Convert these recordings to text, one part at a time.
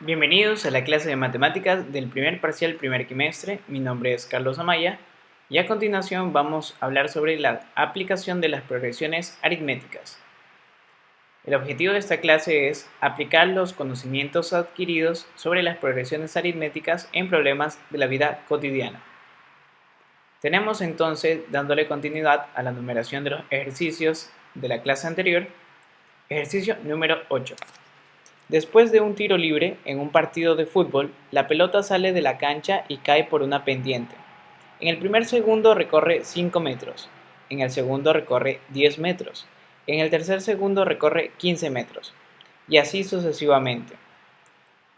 Bienvenidos a la clase de matemáticas del primer parcial primer quimestre. Mi nombre es Carlos Amaya y a continuación vamos a hablar sobre la aplicación de las progresiones aritméticas. El objetivo de esta clase es aplicar los conocimientos adquiridos sobre las progresiones aritméticas en problemas de la vida cotidiana. Tenemos entonces, dándole continuidad a la numeración de los ejercicios de la clase anterior, ejercicio número 8. Después de un tiro libre en un partido de fútbol, la pelota sale de la cancha y cae por una pendiente. En el primer segundo recorre 5 metros, en el segundo recorre 10 metros, en el tercer segundo recorre 15 metros, y así sucesivamente.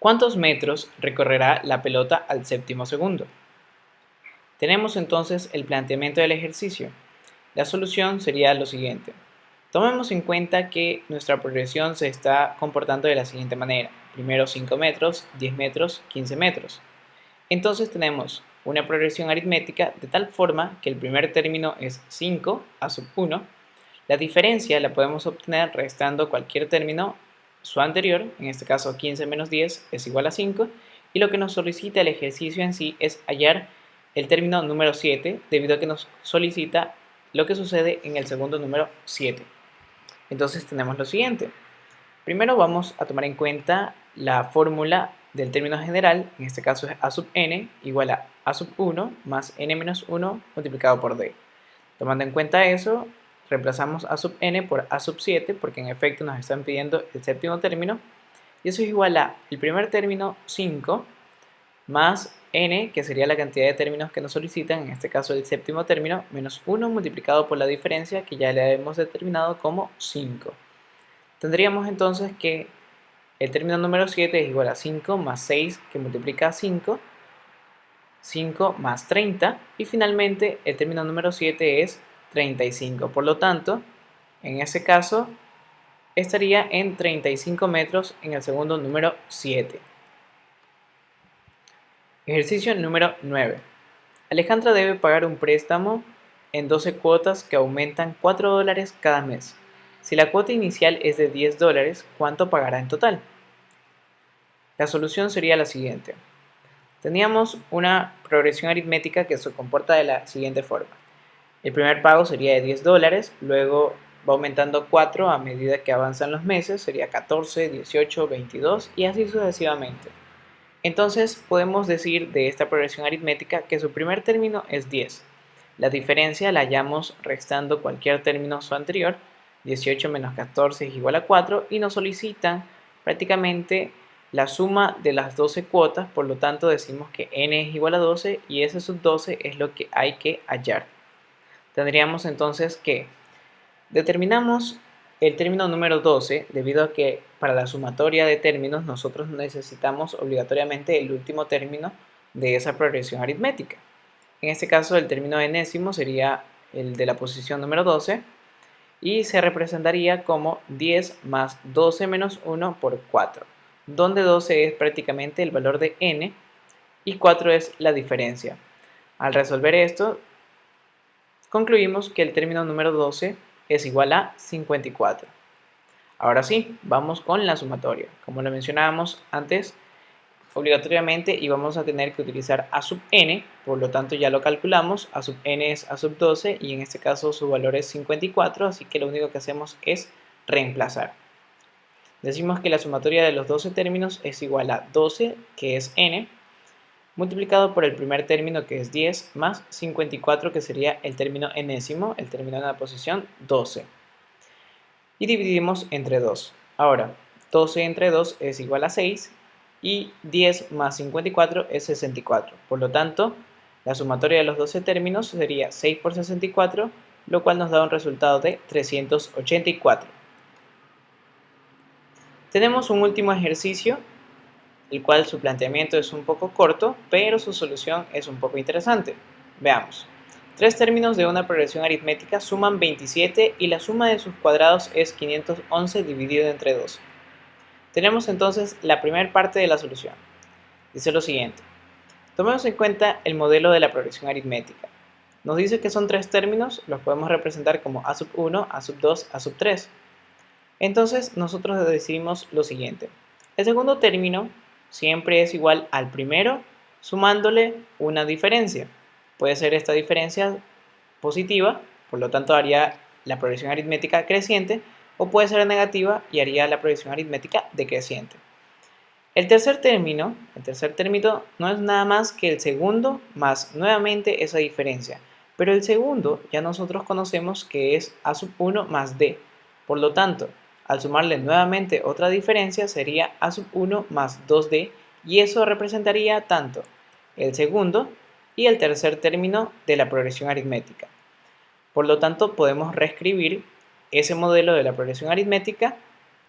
¿Cuántos metros recorrerá la pelota al séptimo segundo? Tenemos entonces el planteamiento del ejercicio. La solución sería lo siguiente. Tomemos en cuenta que nuestra progresión se está comportando de la siguiente manera. Primero 5 metros, 10 metros, 15 metros. Entonces tenemos una progresión aritmética de tal forma que el primer término es 5 a sub 1. La diferencia la podemos obtener restando cualquier término su anterior, en este caso 15 menos 10 es igual a 5, y lo que nos solicita el ejercicio en sí es hallar el término número 7, debido a que nos solicita lo que sucede en el segundo número 7. Entonces tenemos lo siguiente. Primero vamos a tomar en cuenta la fórmula del término general, en este caso es a sub n igual a sub 1 más n menos 1 multiplicado por d. Tomando en cuenta eso, reemplazamos a sub n por a sub 7 porque en efecto nos están pidiendo el séptimo término, y eso es igual a el primer término 5 más n, que sería la cantidad de términos que nos solicitan, en este caso el séptimo término, menos 1 multiplicado por la diferencia que ya le hemos determinado como 5. Tendríamos entonces que el término número 7 es igual a 5 más 6 que multiplica a 5, 5 más 30, y finalmente el término número 7 es 35. Por lo tanto, en ese caso estaría en 35 metros en el segundo número 7. Ejercicio número 9. Alejandra debe pagar un préstamo en 12 cuotas que aumentan $4 cada mes. Si la cuota inicial es de $10, ¿cuánto pagará en total? La solución sería la siguiente. Teníamos una progresión aritmética que se comporta de la siguiente forma. El primer pago sería de $10, luego va aumentando 4 a medida que avanzan los meses, sería 14, 18, 22 y así sucesivamente. Entonces podemos decir de esta progresión aritmética que su primer término es 10. La diferencia la hallamos restando cualquier término su anterior, 18 menos 14 es igual a 4, y nos solicitan prácticamente la suma de las 12 cuotas, por lo tanto decimos que n es igual a 12 y ese sub 12 es lo que hay que hallar. Tendríamos entonces que determinamos el término número 12 debido a que para la sumatoria de términos nosotros necesitamos obligatoriamente el último término de esa progresión aritmética. En este caso el término enésimo sería el de la posición número 12 y se representaría como 10 más 12 menos 1 por 4, donde 12 es prácticamente el valor de n y 4 es la diferencia. Al resolver esto, concluimos que el término número 12 es igual a 54. Ahora sí, vamos con la sumatoria. Como lo mencionábamos antes, obligatoriamente íbamos a tener que utilizar a sub n, por lo tanto ya lo calculamos, a sub n es a sub 12 y en este caso su valor es 54, así que lo único que hacemos es reemplazar. Decimos que la sumatoria de los 12 términos es igual a 12, que es n, multiplicado por el primer término, que es 10, más 54, que sería el término enésimo, el término en la posición 12. Y dividimos entre 2. Ahora, 12 entre 2 es igual a 6 y 10 más 54 es 64. Por lo tanto, la sumatoria de los 12 términos sería 6 por 64, lo cual nos da un resultado de 384. Tenemos un último ejercicio, el cual su planteamiento es un poco corto, pero su solución es un poco interesante. Veamos. Tres términos de una progresión aritmética suman 27 y la suma de sus cuadrados es 511 dividido entre 12. Tenemos entonces la primera parte de la solución. Dice lo siguiente. Tomemos en cuenta el modelo de la progresión aritmética. Nos dice que son tres términos, los podemos representar como a sub 1, a sub 2, a sub 3. Entonces nosotros decidimos lo siguiente. El segundo término siempre es igual al primero sumándole una diferencia. Puede ser esta diferencia positiva, por lo tanto haría la progresión aritmética creciente, o puede ser negativa y haría la progresión aritmética decreciente. El tercer término no es nada más que el segundo más nuevamente esa diferencia, pero el segundo ya nosotros conocemos que es a sub 1 más d, por lo tanto, al sumarle nuevamente otra diferencia sería a sub 1 más 2d, y eso representaría tanto el segundo y el tercer término de la progresión aritmética. Por lo tanto, podemos reescribir ese modelo de la progresión aritmética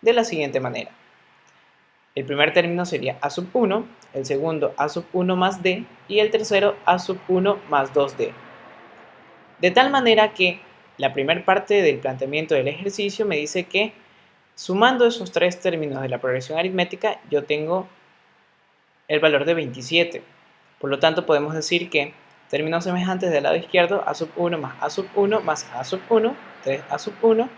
de la siguiente manera. El primer término sería a sub 1, el segundo a sub 1 más d y el tercero a sub 1 más 2d. De tal manera que la primera parte del planteamiento del ejercicio me dice que sumando esos tres términos de la progresión aritmética yo tengo el valor de 27. Por lo tanto podemos decir que términos semejantes del lado izquierdo, a sub 1 más a sub 1 más a sub 1, 3a sub 1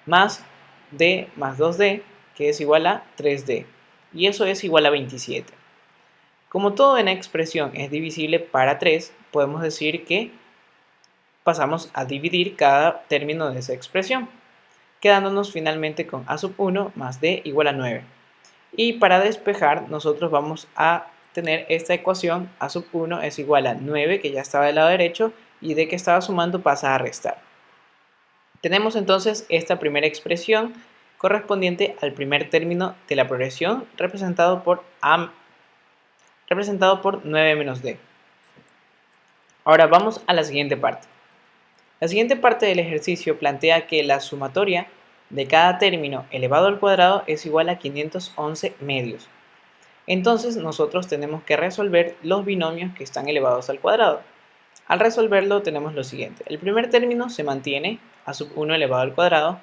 más d más 2d, que es igual a 3d. Y eso es igual a 27. Como todo en la expresión es divisible para 3, podemos decir que pasamos a dividir cada término de esa expresión, quedándonos finalmente con a sub 1 más d igual a 9. Y para despejar, nosotros vamos a tener esta ecuación, a sub 1 es igual a 9, que ya estaba del lado derecho, y d que estaba sumando pasa a restar. Tenemos entonces esta primera expresión correspondiente al primer término de la progresión representado por 9 menos d. Ahora vamos a la siguiente parte. La siguiente parte del ejercicio plantea que la sumatoria de cada término elevado al cuadrado es igual a 511 medios. Entonces nosotros tenemos que resolver los binomios que están elevados al cuadrado. Al resolverlo tenemos lo siguiente. El primer término se mantiene a sub 1 elevado al cuadrado,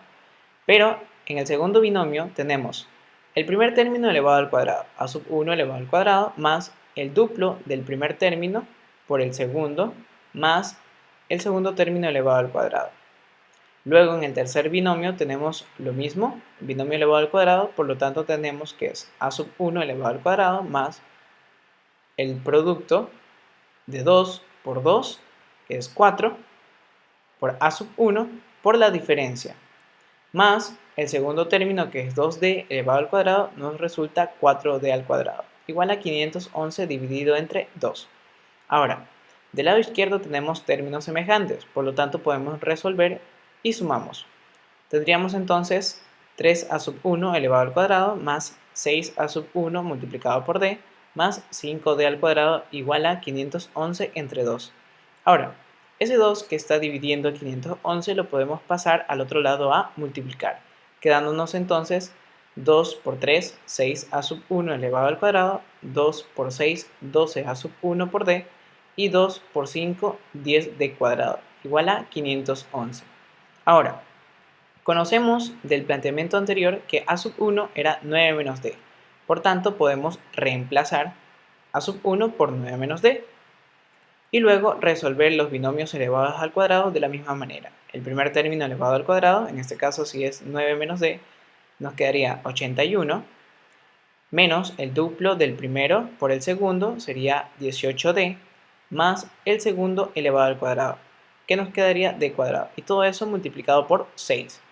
pero en el segundo binomio tenemos el primer término elevado al cuadrado, a sub 1 elevado al cuadrado, más el duplo del primer término por el segundo, más el segundo término elevado al cuadrado. Luego en el tercer binomio tenemos lo mismo, binomio elevado al cuadrado, por lo tanto tenemos que es a sub 1 elevado al cuadrado más el producto de 2 por 2, que es 4, por a sub 1 por la diferencia, más el segundo término que es 2d elevado al cuadrado nos resulta 4d al cuadrado, igual a 511 dividido entre 2. Ahora, del lado izquierdo tenemos términos semejantes, por lo tanto podemos resolver y sumamos. Tendríamos entonces 3a sub 1 elevado al cuadrado más 6a sub 1 multiplicado por d más 5d al cuadrado igual a 511 entre 2. Ahora, ese 2 que está dividiendo 511 lo podemos pasar al otro lado a multiplicar, quedándonos entonces 2 por 3, 6a sub 1 elevado al cuadrado, 2 por 6, 12a sub 1 por d, y 2 por 5, 10d cuadrado, igual a 511. Ahora, conocemos del planteamiento anterior que a sub 1 era 9 menos d, por tanto podemos reemplazar a sub 1 por 9 menos d, y luego resolver los binomios elevados al cuadrado de la misma manera. El primer término elevado al cuadrado, en este caso si es 9 menos d, nos quedaría 81, menos el duplo del primero por el segundo, sería 18d, más el segundo elevado al cuadrado, que nos quedaría d cuadrado, y todo eso multiplicado por 6.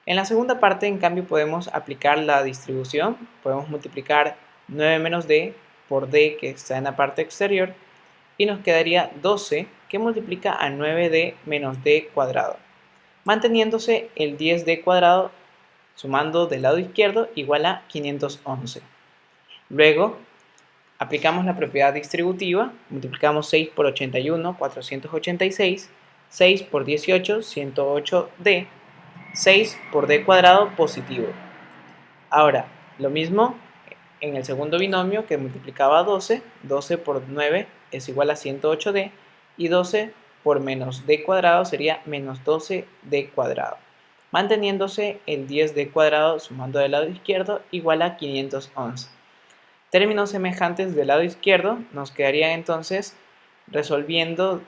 En la segunda parte, en cambio, podemos aplicar la distribución, podemos multiplicar 9 menos d por d que está en la parte exterior, y nos quedaría 12 que multiplica a 9d menos d cuadrado, manteniéndose el 10d cuadrado sumando del lado izquierdo igual a 511. Luego aplicamos la propiedad distributiva, multiplicamos 6 por 81, 486, 6 por 18, 108d, 6 por d cuadrado positivo. Ahora, lo mismo en el segundo binomio que multiplicaba 12, 12 por 9 es igual a 108d, y 12 por menos d cuadrado sería menos 12d cuadrado, manteniéndose el 10d cuadrado sumando del lado izquierdo igual a 511. Términos semejantes del lado izquierdo nos quedaría entonces resolviendo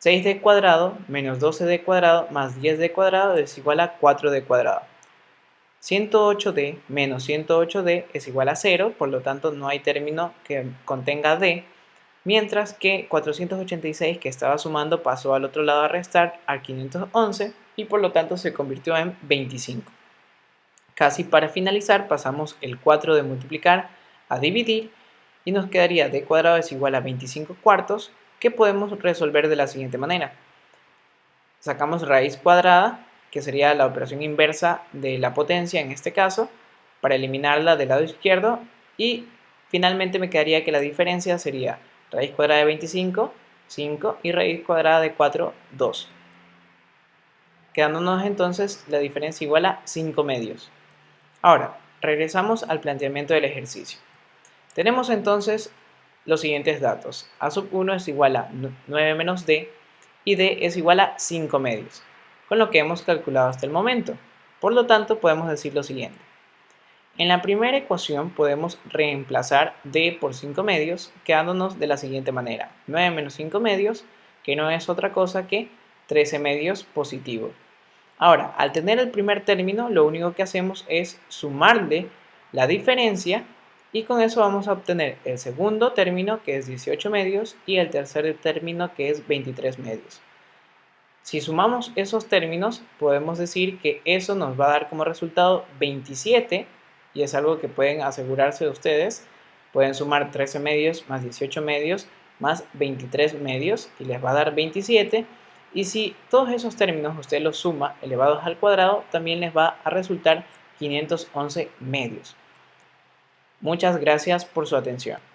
6d cuadrado menos 12d cuadrado más 10d cuadrado es igual a 4d cuadrado. 108D menos 108D es igual a 0, por lo tanto no hay término que contenga D, mientras que 486 que estaba sumando pasó al otro lado a restar al 511 y por lo tanto se convirtió en 25. Casi para finalizar pasamos el 4 de multiplicar a dividir y nos quedaría d cuadrado es igual a 25 cuartos, que podemos resolver de la siguiente manera. Sacamos raíz cuadrada, que sería la operación inversa de la potencia en este caso, para eliminarla del lado izquierdo, y finalmente me quedaría que la diferencia sería raíz cuadrada de 25, 5, y raíz cuadrada de 4, 2. Quedándonos entonces la diferencia igual a 5 medios. Ahora, regresamos al planteamiento del ejercicio. Tenemos entonces los siguientes datos. A sub 1 es igual a 9 menos d y d es igual a 5 medios, con lo que hemos calculado hasta el momento. Por lo tanto, podemos decir lo siguiente. En la primera ecuación podemos reemplazar d por 5 medios, quedándonos de la siguiente manera. 9 menos 5 medios, que no es otra cosa que 13 medios positivo. Ahora, al tener el primer término, lo único que hacemos es sumarle la diferencia y con eso vamos a obtener el segundo término, que es 18 medios, y el tercer término, que es 23 medios. Si sumamos esos términos, podemos decir que eso nos va a dar como resultado 27, y es algo que pueden asegurarse de ustedes. Pueden sumar 13 medios más 18 medios más 23 medios y les va a dar 27. Y si todos esos términos usted los suma elevados al cuadrado, también les va a resultar 511 medios. Muchas gracias por su atención.